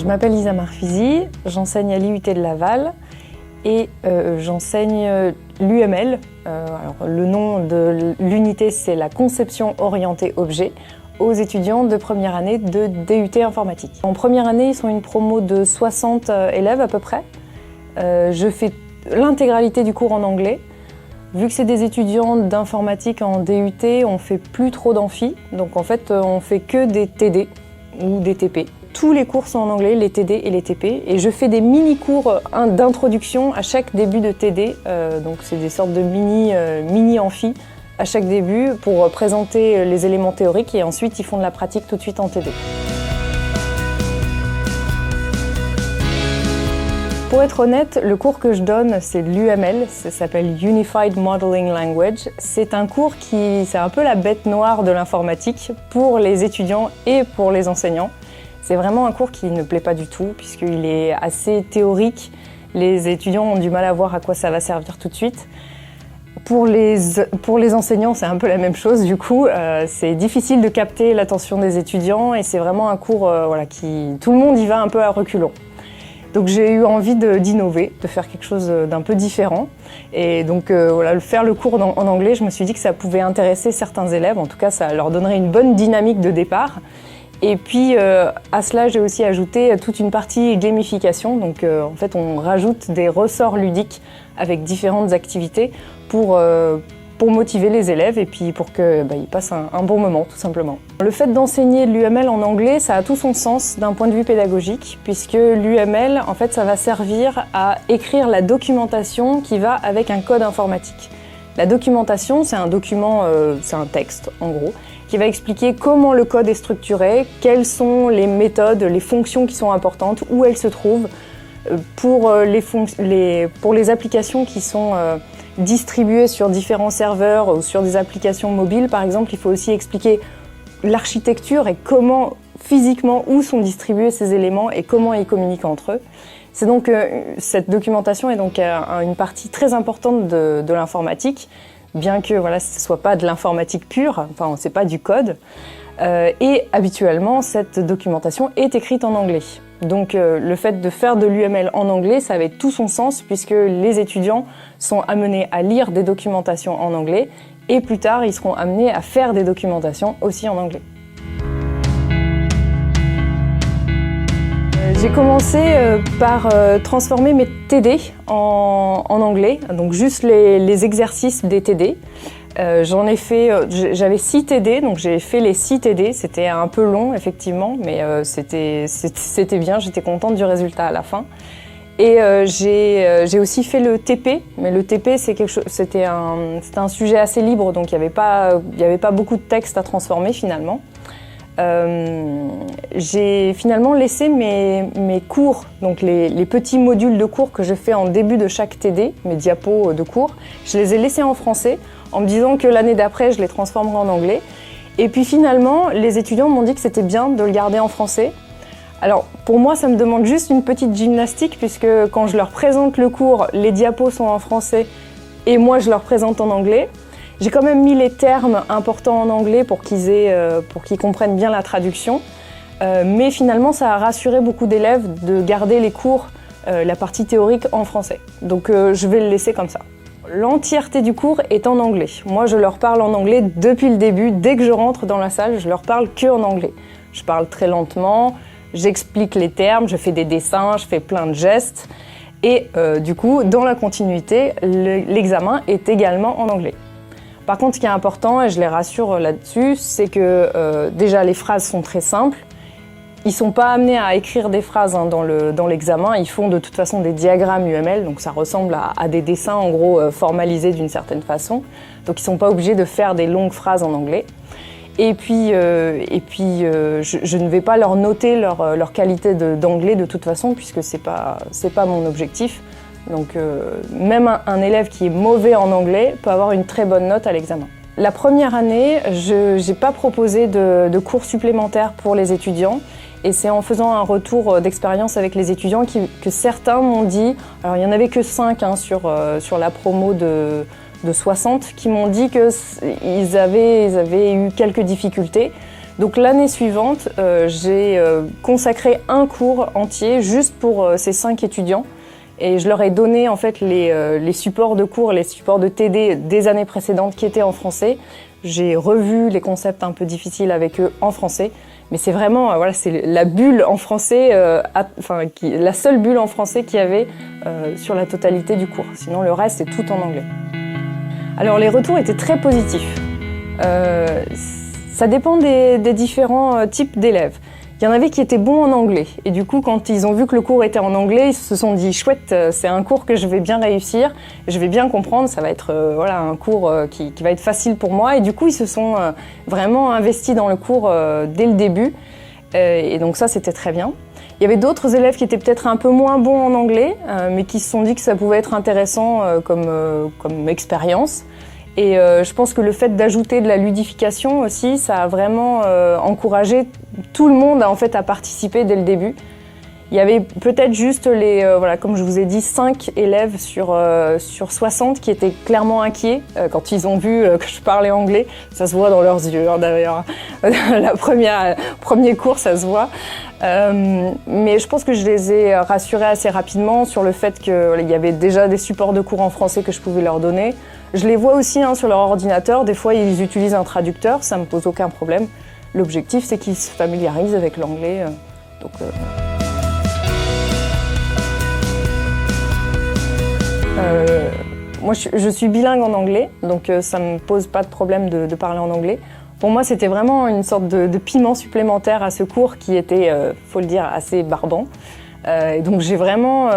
Je m'appelle Lisa Marfusi, j'enseigne à l'IUT de Laval et j'enseigne l'UML. Le nom de l'unité, c'est la conception orientée objet aux étudiants de première année de DUT informatique. En première année, ils sont une promo de 60 élèves à peu près. Je fais l'intégralité du cours en anglais. Vu que c'est des étudiants d'informatique en DUT, on ne fait plus trop d'amphi. Donc en fait, on fait que des TD ou des TP. Tous les cours sont en anglais, les TD et les TP. Et je fais des mini-cours d'introduction à chaque début de TD. Donc c'est des sortes de mini-amphi à chaque début pour présenter les éléments théoriques et ensuite ils font de la pratique tout de suite en TD. Pour être honnête, le cours que je donne, c'est l'UML, ça s'appelle Unified Modeling Language. C'est un cours c'est un peu la bête noire de l'informatique pour les étudiants et pour les enseignants. C'est vraiment un cours qui ne plaît pas du tout puisqu'il est assez théorique. Les étudiants ont du mal à voir à quoi ça va servir tout de suite. Pour les enseignants, c'est un peu la même chose du coup. C'est difficile de capter l'attention des étudiants et c'est vraiment un cours tout le monde y va un peu à reculons. Donc j'ai eu envie d'innover, de faire quelque chose d'un peu différent. Et donc faire le cours en anglais, je me suis dit que ça pouvait intéresser certains élèves. En tout cas, ça leur donnerait une bonne dynamique de départ. Et puis à cela, j'ai aussi ajouté toute une partie gamification. Donc en fait, on rajoute des ressorts ludiques avec différentes activités pour motiver les élèves et puis pour qu'ils passent un bon moment, tout simplement. Le fait d'enseigner l'UML en anglais, ça a tout son sens d'un point de vue pédagogique, puisque l'UML, en fait, ça va servir à écrire la documentation qui va avec un code informatique. La documentation, c'est un document, c'est un texte, en gros, qui va expliquer comment le code est structuré, quelles sont les méthodes, les fonctions qui sont importantes, où elles se trouvent, pour les applications qui sont distribuées sur différents serveurs ou sur des applications mobiles, par exemple, il faut aussi expliquer l'architecture et comment, physiquement, où sont distribués ces éléments et comment ils communiquent entre eux. C'est donc, cette documentation est donc une partie très importante de l'informatique, bien que ce ne soit pas de l'informatique pure, enfin, c'est pas du code. Et habituellement, cette documentation est écrite en anglais. Donc le fait de faire de l'UML en anglais, ça avait tout son sens puisque les étudiants sont amenés à lire des documentations en anglais et plus tard, ils seront amenés à faire des documentations aussi en anglais. J'ai commencé par transformer mes TD en anglais, donc juste les exercices des TD. J'avais 6 TD, donc j'ai fait les 6 TD. C'était un peu long, effectivement, mais c'était bien, j'étais contente du résultat à la fin. Et j'ai aussi fait le TP, mais le TP, c'était un sujet assez libre, donc il n'y avait pas beaucoup de texte à transformer finalement. J'ai finalement laissé mes cours, donc les petits modules de cours que je fais en début de chaque TD, mes diapos de cours, je les ai laissés en français en me disant que l'année d'après, je les transformerai en anglais. Et puis finalement, les étudiants m'ont dit que c'était bien de le garder en français. Alors pour moi, ça me demande juste une petite gymnastique puisque quand je leur présente le cours, les diapos sont en français et moi je leur présente en anglais. J'ai quand même mis les termes importants en anglais pour qu'ils comprennent bien la traduction. Mais finalement, ça a rassuré beaucoup d'élèves de garder les cours, la partie théorique en français. Donc je vais le laisser comme ça. L'entièreté du cours est en anglais. Moi, je leur parle en anglais depuis le début. Dès que je rentre dans la salle, je leur parle que en anglais. Je parle très lentement, j'explique les termes, je fais des dessins, je fais plein de gestes. Et du coup, dans la continuité, l'examen est également en anglais. Par contre, ce qui est important, et je les rassure là-dessus, c'est que déjà les phrases sont très simples. Ils ne sont pas amenés à écrire des phrases dans l'examen, ils font de toute façon des diagrammes UML, donc ça ressemble à des dessins en gros formalisés d'une certaine façon. Donc ils ne sont pas obligés de faire des longues phrases en anglais. Et puis, je ne vais pas leur noter leur qualité d'anglais de toute façon, puisque c'est pas mon objectif. Donc même un élève qui est mauvais en anglais peut avoir une très bonne note à l'examen. La première année, je n'ai pas proposé de cours supplémentaires pour les étudiants. Et c'est en faisant un retour d'expérience avec les étudiants que certains m'ont dit, alors il n'y en avait que 5 sur la promo de 60, qui m'ont dit qu'ils avaient eu quelques difficultés, Donc l'année suivante, j'ai consacré un cours entier juste pour ces 5 étudiants. Et je leur ai donné en fait les supports de cours, les supports de TD des années précédentes qui étaient en français. J'ai revu les concepts un peu difficiles avec eux en français. Mais c'est vraiment, voilà, c'est la bulle en français, la seule bulle en français qu'il y avait sur la totalité du cours. Sinon le reste c'est tout en anglais. Alors les retours étaient très positifs. Ça dépend des différents types d'élèves. Il y en avait qui étaient bons en anglais et du coup quand ils ont vu que le cours était en anglais, ils se sont dit chouette, c'est un cours que je vais bien réussir, je vais bien comprendre, ça va être un cours qui va être facile pour moi et du coup ils se sont vraiment investis dans le cours dès le début et donc ça c'était très bien. Il y avait d'autres élèves qui étaient peut-être un peu moins bons en anglais mais qui se sont dit que ça pouvait être intéressant comme expérience. Et je pense que le fait d'ajouter de la ludification aussi, ça a vraiment encouragé tout le monde à participer dès le début. Il y avait peut-être juste comme je vous ai dit, 5 élèves sur 60 qui étaient clairement inquiets quand ils ont vu que je parlais anglais. Ça se voit dans leurs yeux, d'ailleurs. Premier cours, ça se voit. Mais je pense que je les ai rassurés assez rapidement sur le fait qu'il y avait déjà des supports de cours en français que je pouvais leur donner. Je les vois aussi sur leur ordinateur, des fois ils utilisent un traducteur, ça ne me pose aucun problème. L'objectif c'est qu'ils se familiarisent avec l'anglais. Moi je suis bilingue en anglais, donc ça ne me pose pas de problème de parler en anglais. Pour moi c'était vraiment une sorte de piment supplémentaire à ce cours qui était, faut le dire, assez barbant. Et donc j'ai vraiment,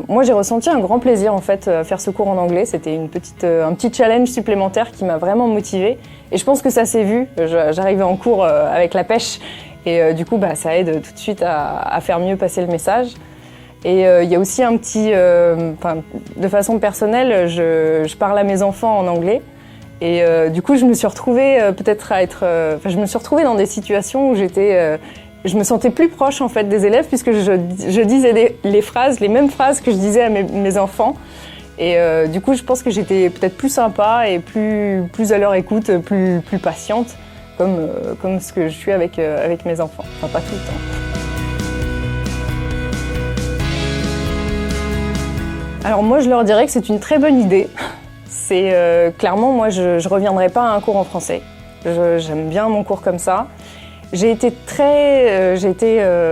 moi j'ai ressenti un grand plaisir en fait à faire ce cours en anglais. C'était un petit challenge supplémentaire qui m'a vraiment motivée. Et je pense que ça s'est vu. J'arrivais en cours avec la pêche et du coup ça aide tout de suite à faire mieux passer le message. Et il y a aussi un petit, de façon personnelle, je parle à mes enfants en anglais. Et du coup je me suis retrouvée je me suis retrouvée dans des situations où je me sentais plus proche en fait des élèves puisque je disais les mêmes phrases que je disais à mes enfants. Et du coup, je pense que j'étais peut-être plus sympa et plus à leur écoute, plus patiente, comme ce que je suis avec mes enfants. Enfin, pas tout le temps. Alors moi, je leur dirais que c'est une très bonne idée. C'est clairement, moi, je reviendrai pas à un cours en français. J'aime bien mon cours comme ça. J'ai été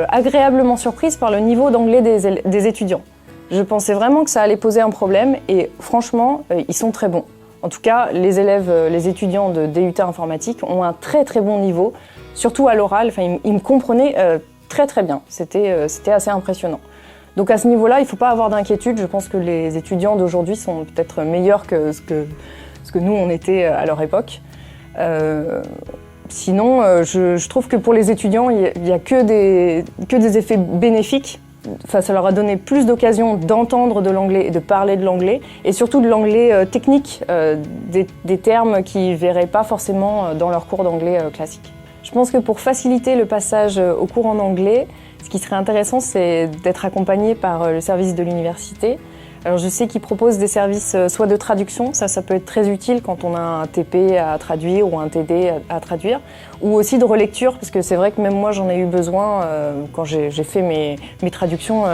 agréablement surprise par le niveau d'anglais des étudiants. Je pensais vraiment que ça allait poser un problème et franchement, ils sont très bons. En tout cas, les étudiants de DUT informatique ont un très très bon niveau, surtout à l'oral. Enfin, ils me comprenaient très très bien. C'était assez impressionnant. Donc à ce niveau-là, il ne faut pas avoir d'inquiétude. Je pense que les étudiants d'aujourd'hui sont peut-être meilleurs que ce que nous on était à leur époque. Sinon, je trouve que pour les étudiants, il n'y a que des effets bénéfiques. Enfin, ça leur a donné plus d'occasions d'entendre de l'anglais et de parler de l'anglais, et surtout de l'anglais technique, des termes qu'ils ne verraient pas forcément dans leur cours d'anglais classique. Je pense que pour faciliter le passage au cours en anglais, ce qui serait intéressant, c'est d'être accompagné par le service de l'université. Alors je sais qu'ils proposent des services soit de traduction, ça peut être très utile quand on a un TP à traduire ou un TD à traduire, ou aussi de relecture, parce que c'est vrai que même moi j'en ai eu besoin quand j'ai fait mes traductions,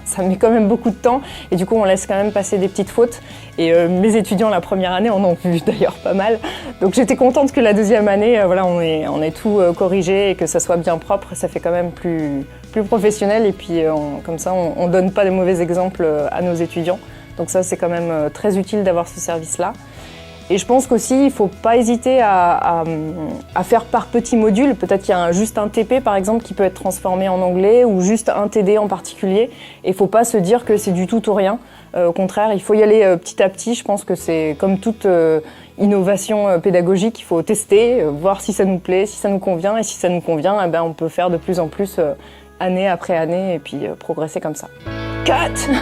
ça met quand même beaucoup de temps et du coup on laisse quand même passer des petites fautes et mes étudiants la première année en ont vu d'ailleurs pas mal, donc j'étais contente que la deuxième année on ait tout corrigé et que ça soit bien propre, ça fait quand même plus professionnel et puis comme ça on donne pas de mauvais exemples à nos étudiants, donc ça c'est quand même très utile d'avoir ce service-là. Et je pense qu'aussi, il ne faut pas hésiter à faire par petits modules. Peut-être qu'il y a juste un TP, par exemple, qui peut être transformé en anglais, ou juste un TD en particulier. Et il ne faut pas se dire que c'est du tout ou rien. Au contraire, il faut y aller petit à petit. Je pense que c'est comme toute innovation pédagogique, il faut tester, voir si ça nous plaît, si ça nous convient. Et si ça nous convient, eh ben, on peut faire de plus en plus année après année et puis progresser comme ça. Cut!